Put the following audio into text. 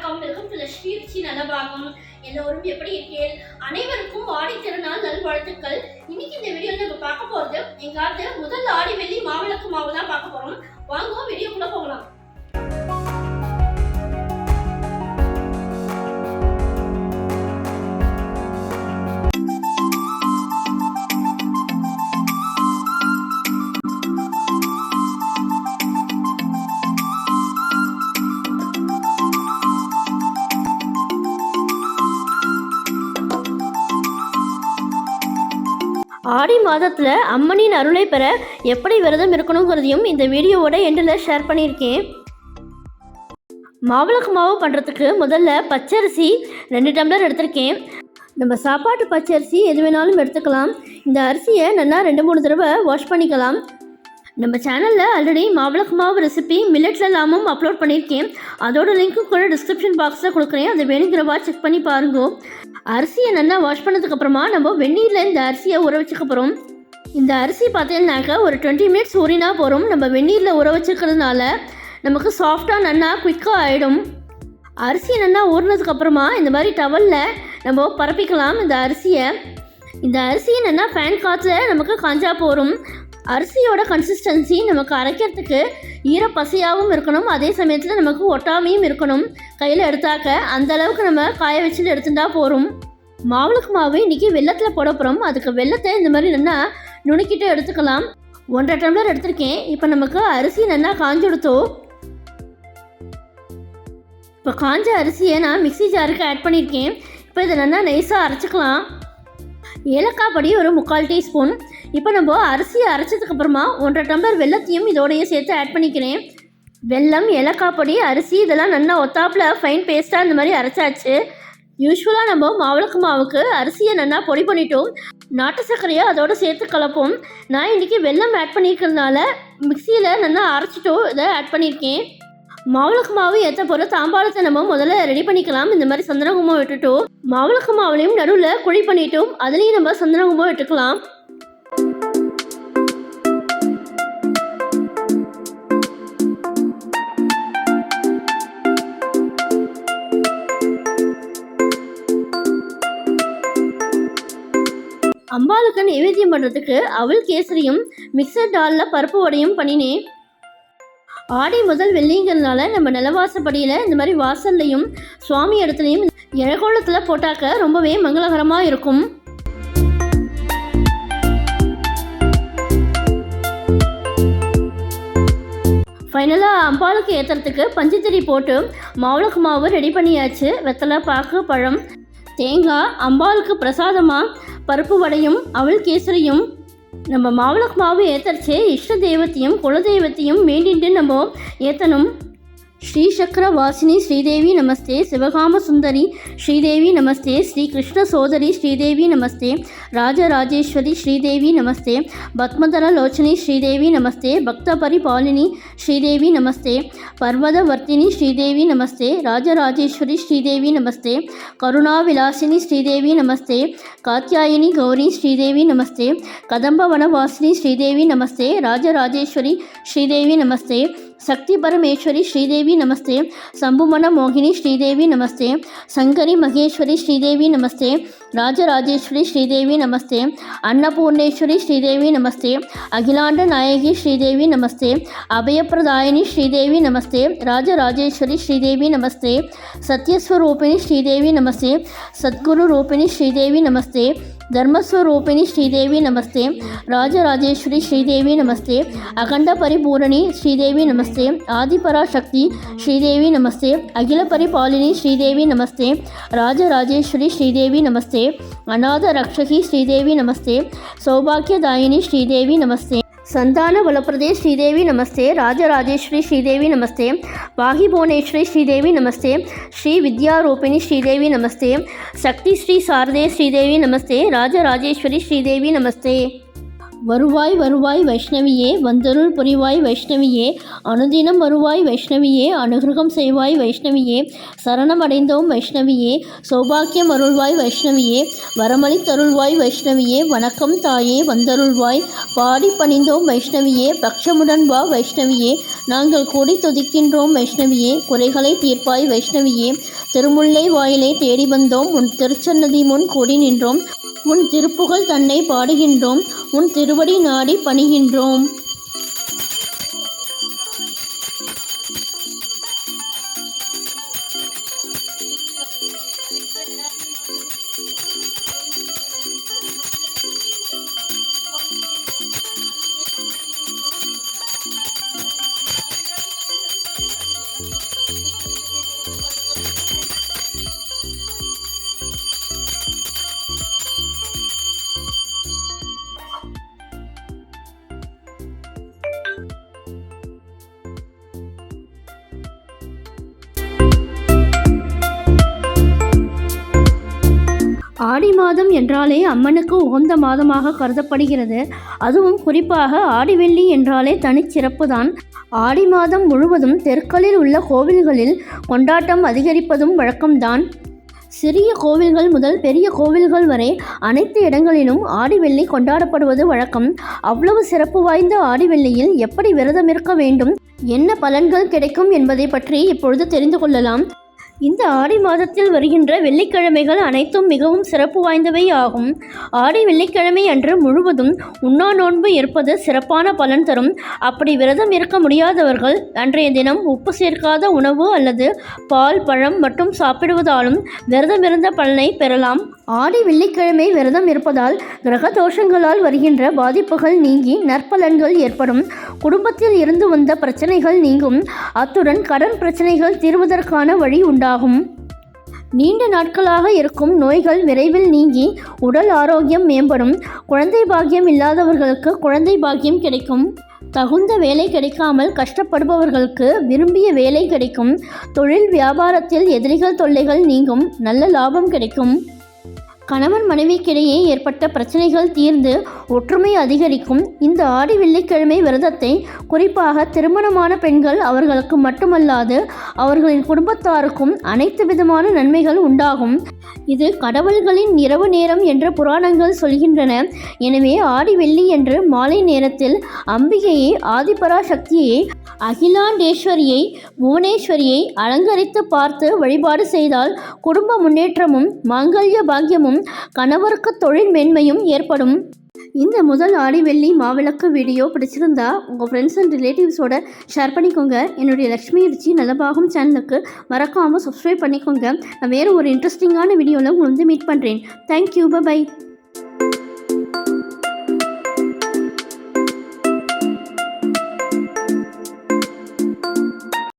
வணக்கம். Welcome to Lakshmi ருச்சி நலபாகம். எல்லோரும் எப்படி இருக்கீர்கள்? அனைவருக்கும் ஆடி திருநாள் நல்வாழ்த்துக்கள். இன்னைக்கு இந்த வீடியோல நம்ம பார்க்க போறது எங்காவது முதல் ஆடி வெள்ளி மாவிளக்கு மாவு தான் பார்க்க போறோம். வாங்க வீடியோக்குள்ள போகலாம். ஆடி மாதத்தில் அம்மனின் அருளை பெற எப்படி விரதம் இருக்கணுங்கிறதையும் இந்த வீடியோவோட எண்டில் ஷேர் பண்ணியிருக்கேன். மாவிளக்கு மாவு பண்ணுறதுக்கு முதல்ல பச்சரிசி 2 டம்ளர் எடுத்திருக்கேன். நம்ம சாப்பாட்டு பச்சரிசி எது வேணாலும் எடுத்துக்கலாம். இந்த அரிசியை நல்லா 2-3 தடவை வாஷ் பண்ணிக்கலாம். நம்ம சேனலில் ஆல்ரெடி மாவிளக்கு மாவு ரெசிபி மில்லட்ல எல்லாமும் அப்லோட் பண்ணியிருக்கேன். அதோட லிங்க்கும் கூட டிஸ்கிரிப்ஷன் பாக்ஸில் கொடுக்குறேன். அதை வேணுங்கிறவா செக் பண்ணி பாருங்க. அரிசியை நல்லா வாஷ் பண்ணதுக்கப்புறமா நம்ம வெந்நீரில் இந்த அரிசியை ஊற வச்சுக்கப்புறம் இந்த அரிசி பார்த்தீங்கன்னாக்கா ஒரு 20 மினிட்ஸ் ஊறினா போகிறோம். நம்ம வெந்நீரில் ஊற வச்சுக்கிறதுனால நமக்கு சாஃப்டாக நல்லா குயிக்காக ஆகிடும். அரிசி நல்லா ஊறினதுக்கப்புறமா இந்த மாதிரி டவலில் நம்ம பரப்பிக்கலாம். இந்த அரிசியை நல்லா ஃபேன் காற்றுல நமக்கு காஞ்சா போகிறோம். அரிசியோட கன்சிஸ்டன்சி நமக்கு அரைக்கிறதுக்கு ஈரப்பசையாகவும் இருக்கணும், அதே சமயத்தில் நமக்கு ஒட்டாமையும் இருக்கணும். கையில் எடுத்தாக்க அந்த அளவுக்கு நம்ம காய வச்சுட்டு எடுத்துட்டா போகிறோம். மாவிளக்கு மாவு இன்றைக்கி வெள்ளத்தில் போட போகிறோம். அதுக்கு வெள்ளத்தை இந்த மாதிரி நல்லா நுணுக்கிட்டு எடுத்துக்கலாம். 1.5 டம்ளர் எடுத்திருக்கேன். இப்போ நமக்கு அரிசி நல்லா காஞ்செடுத்தோம். இப்போ காஞ்ச அரிசியை நான் மிக்ஸி ஜாருக்கு ஆட் பண்ணியிருக்கேன். இப்போ இதை நல்லா நைஸாக அரைச்சிக்கலாம். ஏலக்காய் பொடி ஒரு 3/4 டீஸ்பூன். இப்போ நம்ம அரிசியை அரைச்சதுக்கப்புறமா 1.5 டம்ளர் வெள்ளத்தையும் இதோடையே சேர்த்து ஆட் பண்ணிக்கிறேன். வெல்லம், ஏலக்காய் பொடி, அரிசி இதெல்லாம் நல்லா ஒத்தாப்பில் ஃபைன் பேஸ்ட்டாக இந்த மாதிரி அரைச்சாச்சு. யூஸ்வலாக நம்ம மாவிளக்கு மாவுக்கு அரிசியை நல்லா பொடி பண்ணிட்டோம், நாட்டு சர்க்கரையை அதோடு சேர்த்து கலப்போம். நான் இன்றைக்கி வெல்லம் ஆட் பண்ணியிருக்கிறதுனால மிக்சியில் நல்லா அரைச்சிட்டோம் இதை ஆட் பண்ணியிருக்கேன். மாவிளக்கு மாவு ஏற்ற போகிற தாம்பாளத்தை நம்ம முதல்ல ரெடி பண்ணிக்கலாம். இந்த மாதிரி சந்தன குங்குமம் விட்டுட்டோம். மாவிளக்கு மாவுலையும் நடுவில் குழி பண்ணிட்டோம், அதுலேயும் நம்ம சந்தன குங்குமம் விட்டுக்கலாம். அம்பாளுக்கு நைவேத்தியம் பண்ணுறதுக்கு அவல் கேசரியும் மிக்சர் டாலில் பருப்பு வடையும் பண்ணினேன். ஆடி முதல் வெள்ளிங்கிறதுனால நம்ம நிலவாசப்படியில் இந்த மாதிரி வாசல்லையும் சுவாமி இடத்துலையும் இழகோளத்தில் போட்டாக்க ரொம்பவே மங்களகரமாக இருக்கும். ஃபைனலாக அம்பாளுக்கு ஏற்றுறதுக்கு பஞ்சுத்திரி போட்டு மாவிளக்கு மாவு ரெடி பண்ணியாச்சு. வெத்தலை, பாக்கு, பழம், தேங்காய், அம்பாளுக்கு பிரசாதமாக பருப்பு வடையும் அவல் கேசரியும். நம்ம மாவிளக்கு மாவு ஏற்றரிச்சு இஷ்ட தெய்வத்தையும் குலதெய்வத்தையும் வேண்டிட்டு நம்ம ஏற்றணும். ஸ்ரீ சக்கர வாசினி ஸ்ரீதேவி நமஸ்தே, சிவகாம சுந்தரி ஸ்ரீதேவி நமஸ்தே, ஸ்ரீ கிருஷ்ண சோதரி ஸ்ரீதேவி நமஸ்தே, ராஜராஜேஸ்வரி ஸ்ரீதேவி நமஸ்தே, பத்மதர லோச்சனி ஸ்ரீதேவி நமஸ்தே, பக்த பரிபாலினி ஸ்ரீதேவி நமஸ்தே, பர்வதவர்த்தினி ஸ்ரீதேவி நமஸ்தே, ராஜராஜேஸ்வரி ஸ்ரீதேவி நமஸ்தே, கருணாவிலாசினி ஸ்ரீதேவி நமஸ்தே, காத்யாயினி கௌரி ஸ்ரீதேவி நமஸ்தே, கதம்பவனவாசினி ஸ்ரீதேவி நமஸ்தே, ராஜராஜேஸ்வரி ஸ்ரீதேவி நமஸ்தே, சக்தி பரமேஸ்வரி ஸ்ரீதேவி நமஸ்தே, சம்புமன மோகினி ஸ்ரீதேவி நமஸ்தே, சங்கரி மகேஸ்வரி ஸ்ரீதேவி நமஸ்தே, ராஜராஜேஸ்வரி ஸ்ரீதேவி நமஸ்தே, அன்னபூர்ணேஸ்வரி ஸ்ரீதேவி நமஸ்தே, அகிலாண்ட நாயகி ஸ்ரீதேவி நமஸ்தே, அபயப்பிரதாயினி ஸ்ரீதேவி நமஸ்தே, ராஜராஜேஸ்வரி ஸ்ரீதேவி நமஸ்தே, சத்யஸ்வரூபிணி ஸ்ரீதேவி நமஸ்தே, சத்குரு ரூபிணி ஸ்ரீதேவி நமஸ்தே, தர்மஸ்வரூபிணி ஸ்ரீதேவி நமஸ்தே, ராஜராஜேஸ்வரி ஸ்ரீதேவி நமஸ்தே, அகண்ட பரிபூரணி ஸ்ரீதேவி நமஸ்தே, ஆதிபராசக்தி ஸ்ரீதேவி நமஸ்தே, அகில பரிபாலினி ஸ்ரீதேவி நமஸ்தே, ராஜராஜேஸ்வரி ஸ்ரீதேவி நமஸ்தே, அநாத ரக்ஷகி ஸ்ரீதேவி நமஸ்தே, சௌபாக்கியதாயினி ஸ்ரீதேவி நமஸ்தே, சந்தான வலப்பிரதே ஸ்ரீதேவி நமஸ்தே, ராஜராஜேஸ்வரி ஸ்ரீதேவி நமஸ்தே, வாகிபோனேஸ்வரி ஸ்ரீதேவி நமஸ்தே, ஸ்ரீ வித்யாரூபிணி ஸ்ரீதேவி நமஸ்தே, சக்தி ஸ்ரீ சாரதே ஸ்ரீதேவி நமஸ்தே, ராஜராஜேஸ்வரி ஸ்ரீதேவி நமஸ்தே. வருவாய் வருவாய் வைஷ்ணவியே, வந்தருள் புரிவாய் வைஷ்ணவியே, அனுதினம் வருவாய் வைஷ்ணவியே, அனுகிரகம் செய்வாய் வைஷ்ணவியே, சரணமடைந்தோம் வைஷ்ணவியே, சௌபாக்கியம் அருள்வாய் வைஷ்ணவியே, வரமளித்தருள்வாய் வைஷ்ணவியே, வணக்கம் தாயே வந்தருள்வாய், பாடி பணிந்தோம் வைஷ்ணவியே, பக்ஷமுடன் வா வைஷ்ணவியே, நாங்கள் கூடி துதிக்கின்றோம் வைஷ்ணவியே, குறைகளை தீர்ப்பாய் வைஷ்ணவியே, திருமுல்லை வாயிலை தேடி வந்தோம், உன் திருச்சன்னதி முன் கூடி நின்றோம், உன் திருப்புகழ் தன்னை பாடுகின்றோம், உன் திருவடி நாடி பணிகின்றோம். ஆடி மாதம் என்றாலே அம்மனுக்கு உகந்த மாதமாக கருதப்படுகிறது. அதுவும் குறிப்பாக ஆடிவெள்ளி என்றாலே தனிச்சிறப்பு தான். ஆடி மாதம் முழுவதும் தெருக்களில் உள்ள கோவில்களில் கொண்டாட்டம் அதிகரிப்பதும் வழக்கம்தான். சிறிய கோவில்கள் முதல் பெரிய கோவில்கள் வரை அனைத்து இடங்களிலும் ஆடிவெள்ளி கொண்டாடப்படுவது வழக்கம். அவ்வளவு சிறப்பு வாய்ந்த ஆடிவெள்ளியில் எப்படி விரதம் இருக்க வேண்டும், என்ன பலன்கள் கிடைக்கும் என்பதை பற்றி இப்பொழுது தெரிந்து கொள்ளலாம். இந்த ஆடி மாதத்தில் வருகின்ற வெள்ளிக்கிழமைகள் அனைத்தும் மிகவும் சிறப்பு வாய்ந்தவை ஆகும். ஆடி வெள்ளிக்கிழமை அன்று முழுவதும் உண்ணா நோன்பு இருப்பது சிறப்பான பலன் தரும். அப்படி விரதம் இருக்க முடியாதவர்கள் அன்றைய தினம் உப்பு சேர்க்காத உணவு அல்லது பால், பழம் மட்டும் சாப்பிடுவதாலும் விரதம் இருந்த பலனை பெறலாம். ஆடி வெள்ளிக்கிழமை விரதம் இருப்பதால் கிரக தோஷங்களால் வருகின்ற பாதிப்புகள் நீங்கி நற்பலன்கள் ஏற்படும். குடும்பத்தில் இருந்து வந்த பிரச்சனைகள் நீங்கும். அத்துடன் கடன் பிரச்சனைகள் தீர்வதற்கான வழி உண்டாகும். நீண்ட நாட்களாக இருக்கும் நோய்கள் விரைவில் நீங்கி உடல் ஆரோக்கியம் மேம்படும். குழந்தை பாக்கியம் இல்லாதவர்களுக்கு குழந்தை பாக்கியம் கிடைக்கும். தகுந்த வேலை கிடைக்காமல் கஷ்டப்படுபவர்களுக்கு விரும்பிய வேலை கிடைக்கும். தொழில் வியாபாரத்தில் எதிரிகள் தொல்லைகள் நீங்கும். நல்ல லாபம் கிடைக்கும். கணவன் மனைவிக்கிடையே ஏற்பட்ட பிரச்சனைகள் தீர்ந்து ஒற்றுமை அதிகரிக்கும். இந்த ஆடி வெள்ளிக்கிழமை விரதத்தை குறிப்பாக திருமணமான பெண்கள் அவர்களுக்கு மட்டுமல்லாது அவர்களின் குடும்பத்தாருக்கும் அனைத்து விதமான நன்மைகள் உண்டாகும். இது கடவுள்களின் இரவு நேரம் என்று புராணங்கள் சொல்கின்றன. எனவே ஆடி வெள்ளி என்று மாலை நேரத்தில் அம்பிகையை, ஆதிபராசக்தியை, அகிலாண்டேஸ்வரியை, புவனேஸ்வரியை அலங்கரித்து பார்த்து வழிபாடு செய்தால் குடும்ப முன்னேற்றமும் மாங்கல்ய பாக்கியமும் கணவருக்கு தொழில் மேன்மையும் ஏற்படும். இந்த முதல் ஆடி வெள்ளி மாவிளக்கு வீடியோ பிடிச்சிருந்தா உங்கள் ஃப்ரெண்ட்ஸ் அண்ட் ரிலேட்டிவ்ஸோட ஷேர் பண்ணிக்கோங்க. என்னுடைய லக்ஷ்மி ருச்சி நலபாகம் சேனலுக்கு மறக்காமல் சப்ஸ்கிரைப் பண்ணிக்கோங்க. நான் வேறு ஒரு இன்ட்ரெஸ்டிங்கான வீடியோவில் உங்களை மீட் பண்ணுறேன். Thank you, by.